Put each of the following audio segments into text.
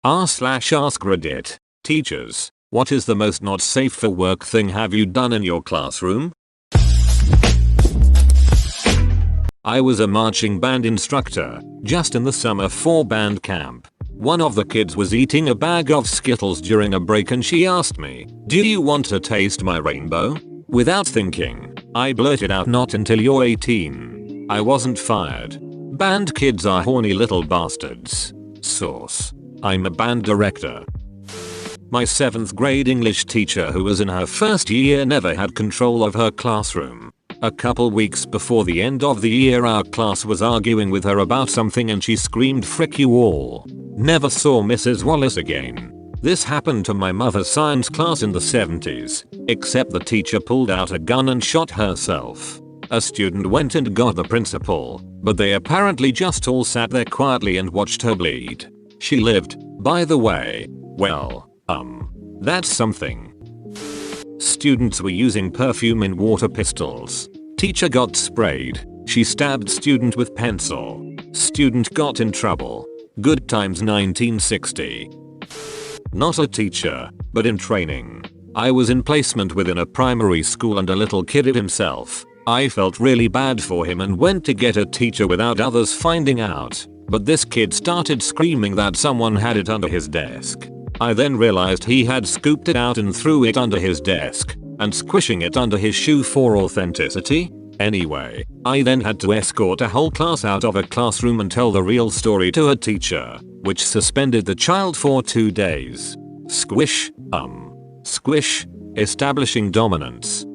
r/AskReddit. Teachers, what is the most not safe for work thing have you done in your classroom? I was a marching band instructor, just in the summer for band camp. One of the kids was eating a bag of Skittles during a break and she asked me, "Do you want to taste my rainbow?" Without thinking, I blurted out, "Not until you're 18. I wasn't fired. Band kids are horny little bastards. Source: I'm a band director. My 7th grade English teacher, who was in her first year, never had control of her classroom. A couple weeks before the end of the year, our class was arguing with her about something and she screamed, "Frick you all." Never saw Mrs. Wallace again. This happened to my mother's science class in the 70s, except the teacher pulled out a gun and shot herself. A student went and got the principal, but they apparently just all sat there quietly and watched her bleed. She lived, by the way. Well, that's something. Students were using perfume in water pistols. Teacher got sprayed. She stabbed student with pencil. Student got in trouble. Good times 1960. Not a teacher, but in training. I was in placement within a primary school and a little kid hit himself. I felt really bad for him and went to get a teacher without others finding out. But this kid started screaming that someone had it under his desk. I then realized he had scooped it out and threw it under his desk, and squishing it under his shoe for authenticity. Anyway, I then had to escort a whole class out of a classroom and tell the real story to a teacher, which suspended the child for 2 days. Squish, squish, establishing dominance.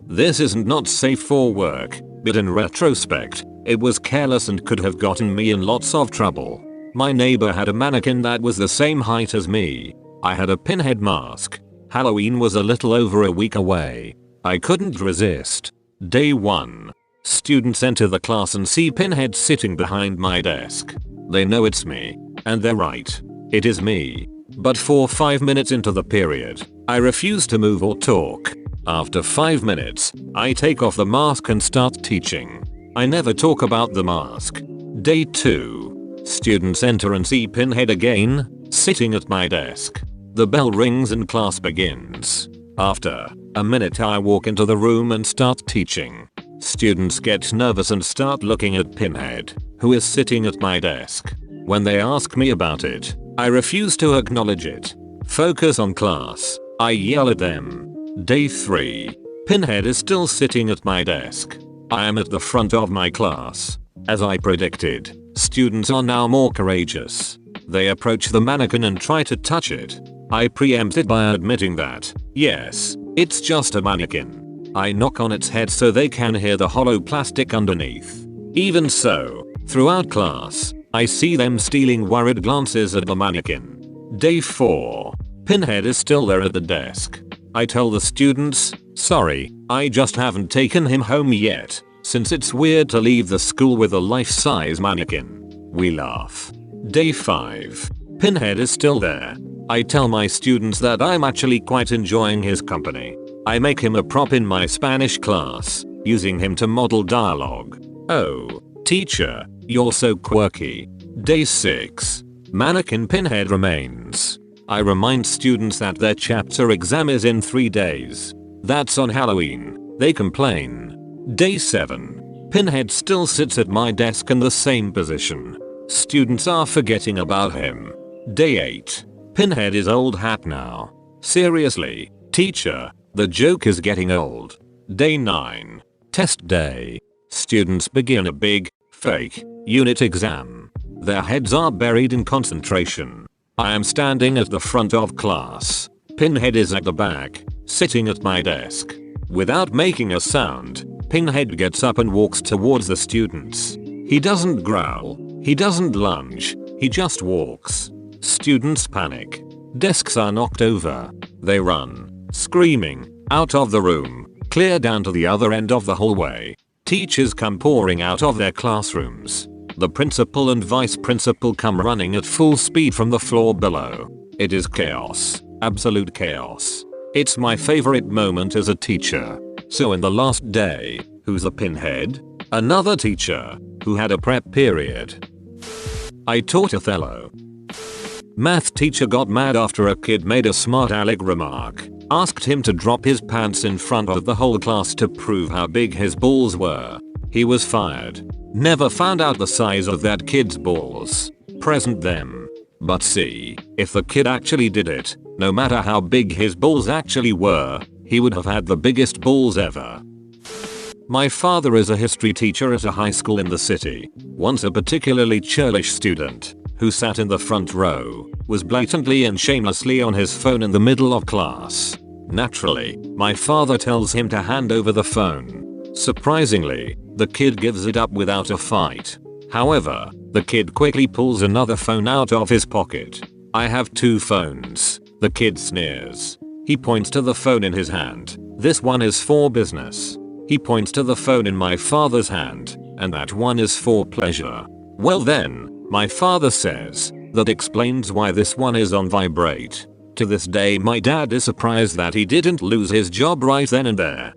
This isn't not safe for work, but in retrospect, it was careless and could have gotten me in lots of trouble. My neighbor had a mannequin that was the same height as me. I had a pinhead mask. Halloween was a little over a week away. I couldn't resist. Day 1. Students enter the class and see Pinhead sitting behind my desk. They know it's me. And they're right. It is me. But for 5 minutes into the period, I refuse to move or talk. After 5 minutes, I take off the mask and start teaching. I never talk about the mask. Day 2. Students enter and see Pinhead again, sitting at my desk. The bell rings and class begins. After a minute, I walk into the room and start teaching. Students get nervous and start looking at Pinhead, who is sitting at my desk. When they ask me about it, I refuse to acknowledge it. Focus on class, I yell at them. Day 3. Pinhead is still sitting at my desk. I am at the front of my class. As I predicted, students are now more courageous. They approach the mannequin and try to touch it. I preempt it by admitting that, yes, it's just a mannequin. I knock on its head so they can hear the hollow plastic underneath. Even so, throughout class, I see them stealing worried glances at the mannequin. Day 4. Pinhead is still there at the desk. I tell the students, "Sorry, I just haven't taken him home yet, since it's weird to leave the school with a life-size mannequin." We laugh. Day 5. Pinhead is still there. I tell my students that I'm actually quite enjoying his company. I make him a prop in my Spanish class, using him to model dialogue. "Oh, teacher, you're so quirky." Day 6. Mannequin Pinhead remains. I remind students that their chapter exam is in 3 days. That's on Halloween. They complain. Day 7. Pinhead still sits at my desk in the same position. Students are forgetting about him. Day 8. Pinhead is old hat now. Seriously, teacher, the joke is getting old. Day 9. Test day. Students begin a big, fake, unit exam. Their heads are buried in concentration. I am standing at the front of class. Pinhead is at the back, sitting at my desk. Without making a sound, Pinhead gets up and walks towards the students. He doesn't growl. He doesn't lunge. He just walks. Students panic. Desks are knocked over. They run, screaming, out of the room, clear down to the other end of the hallway. Teachers come pouring out of their classrooms. The principal and vice principal come running at full speed from the floor below. It is chaos. Absolute chaos. It's my favorite moment as a teacher. So in the last day, who's a Pinhead? Another teacher, who had a prep period. I taught Othello. Math teacher got mad after a kid made a smart aleck remark. Asked him to drop his pants in front of the whole class to prove how big his balls were. He was fired. Never found out the size of that kid's balls. Present them. But see, if the kid actually did it, no matter how big his balls actually were, he would have had the biggest balls ever. My father is a history teacher at a high school in the city. Once a particularly churlish student, who sat in the front row, was blatantly and shamelessly on his phone in the middle of class. Naturally, my father tells him to hand over the phone. Surprisingly, the kid gives it up without a fight. However, the kid quickly pulls another phone out of his pocket. "I have two phones," the kid sneers. He points to the phone in his hand. "This one is for business." He points to the phone in my father's hand, and that one is for pleasure. "Well then," my father says, "that explains why this one is on vibrate." To this day my dad is surprised that he didn't lose his job right then and there.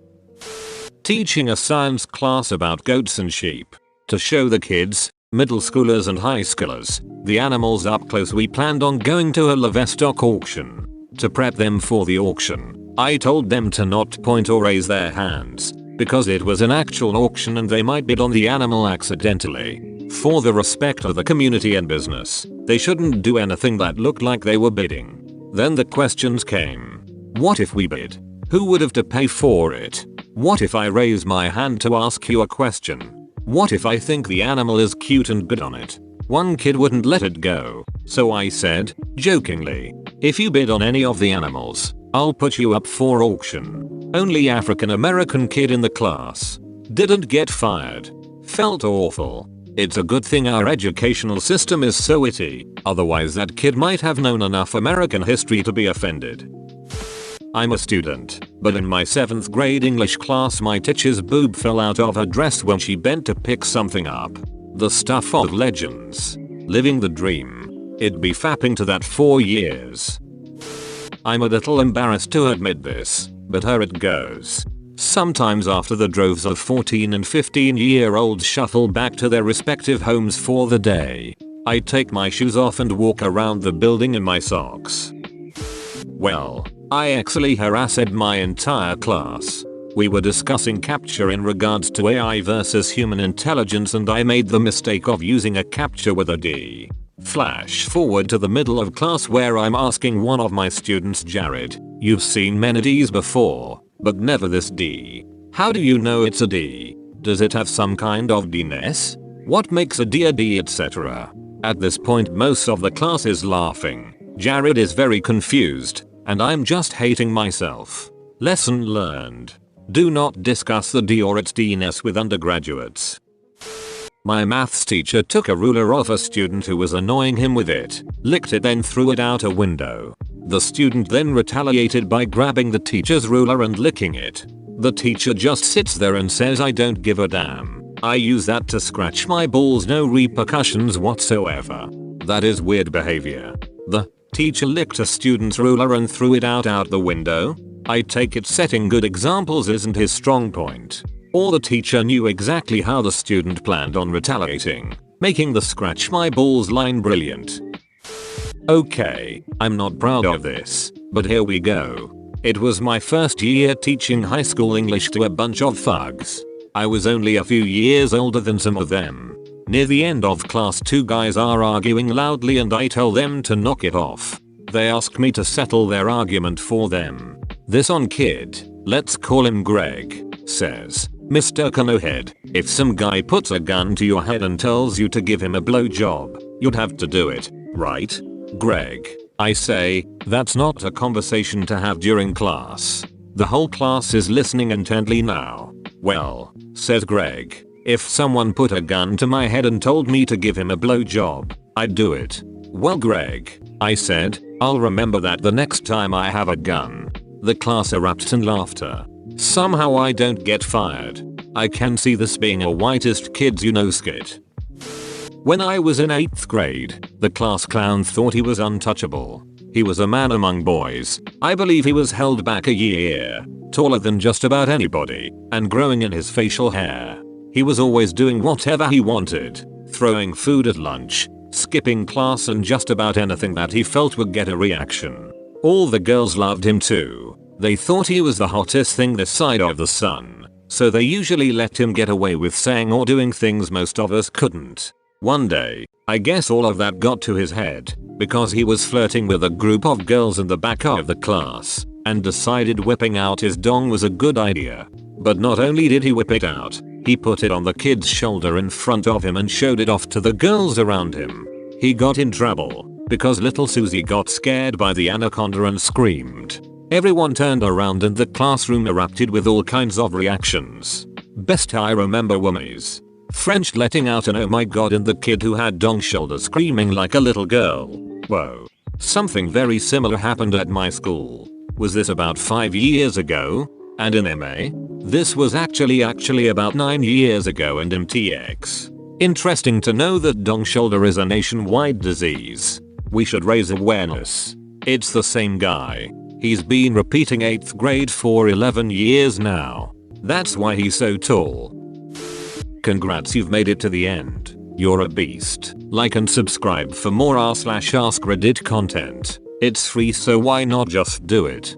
Teaching a science class about goats and sheep. To show the kids, middle schoolers and high schoolers, the animals up close, we planned on going to a livestock auction. To prep them for the auction, I told them to not point or raise their hands, because it was an actual auction and they might bid on the animal accidentally. For the respect of the community and business, they shouldn't do anything that looked like they were bidding. Then the questions came. What if we bid? Who would have to pay for it? What if I raise my hand to ask you a question? What if I think the animal is cute and bid on it? One kid wouldn't let it go, so I said, jokingly, "If you bid on any of the animals, I'll put you up for auction." Only African American kid in the class. Didn't get fired. Felt awful. It's a good thing our educational system is so witty, otherwise that kid might have known enough American history to be offended. I'm a student, but in my 7th grade English class my teacher's boob fell out of her dress when she bent to pick something up. The stuff of legends. Living the dream. It'd be fapping to that for years. I'm a little embarrassed to admit this, but here it goes. Sometimes after the droves of 14 and 15-year-olds shuffle back to their respective homes for the day, I take my shoes off and walk around the building in my socks. Well, I actually harassed my entire class. We were discussing capture in regards to AI versus human intelligence and I made the mistake of using a capture with a D. Flash forward to the middle of class where I'm asking one of my students, Jared, "You've seen many Ds before, but never this D. How do you know it's a D? Does it have some kind of D-ness? What makes a D, etc." At this point most of the class is laughing. Jared is very confused, and I'm just hating myself. Lesson learned. Do not discuss the D or its D-ness with undergraduates. My maths teacher took a ruler off a student who was annoying him with it, licked it then threw it out a window. The student then retaliated by grabbing the teacher's ruler and licking it. The teacher just sits there and says, "I don't give a damn. I use that to scratch my balls, no repercussions whatsoever." That is weird behavior. The teacher licked a student's ruler and threw it out the window? I take it setting good examples isn't his strong point. Or the teacher knew exactly how the student planned on retaliating, making the scratch my balls line brilliant. Okay, I'm not proud of this, but here we go. It was my first year teaching high school English to a bunch of thugs. I was only a few years older than some of them. Near the end of class, two guys are arguing loudly and I tell them to knock it off. They ask me to settle their argument for them. This on kid, let's call him Greg, says, "Mr. Canohead, if some guy puts a gun to your head and tells you to give him a blowjob, you'd have to do it, right? Greg." I say, "That's not a conversation to have during class." The whole class is listening intently now. "Well," says Greg, "if someone put a gun to my head and told me to give him a blowjob, I'd do it." "Well, Greg," I said, "I'll remember that the next time I have a gun." The class erupts in laughter. Somehow I don't get fired. I can see this being a whitest kids you know skit. When I was in 8th grade, the class clown thought he was untouchable. He was a man among boys. I believe he was held back a year, taller than just about anybody, and growing in his facial hair. He was always doing whatever he wanted, throwing food at lunch, skipping class and just about anything that he felt would get a reaction. All the girls loved him too. They thought he was the hottest thing this side of the sun, so they usually let him get away with saying or doing things most of us couldn't. One day, I guess all of that got to his head, because he was flirting with a group of girls in the back of the class, and decided whipping out his dong was a good idea. But not only did he whip it out, he put it on the kid's shoulder in front of him and showed it off to the girls around him. He got in trouble, because little Susie got scared by the anaconda and screamed. Everyone turned around and the classroom erupted with all kinds of reactions. Best I remember was French letting out an oh my god and the kid who had dong shoulder screaming like a little girl. Whoa. Something very similar happened at my school. Was this about 5 years ago? And in MA? This was actually about 9 years ago and MTX. Interesting to know that dong shoulder is a nationwide disease. We should raise awareness. It's the same guy. He's been repeating 8th grade for 11 years now. That's why he's so tall. Congrats, you've made it to the end. You're a beast. Like and subscribe for more r/AskReddit content. It's free, so why not just do it?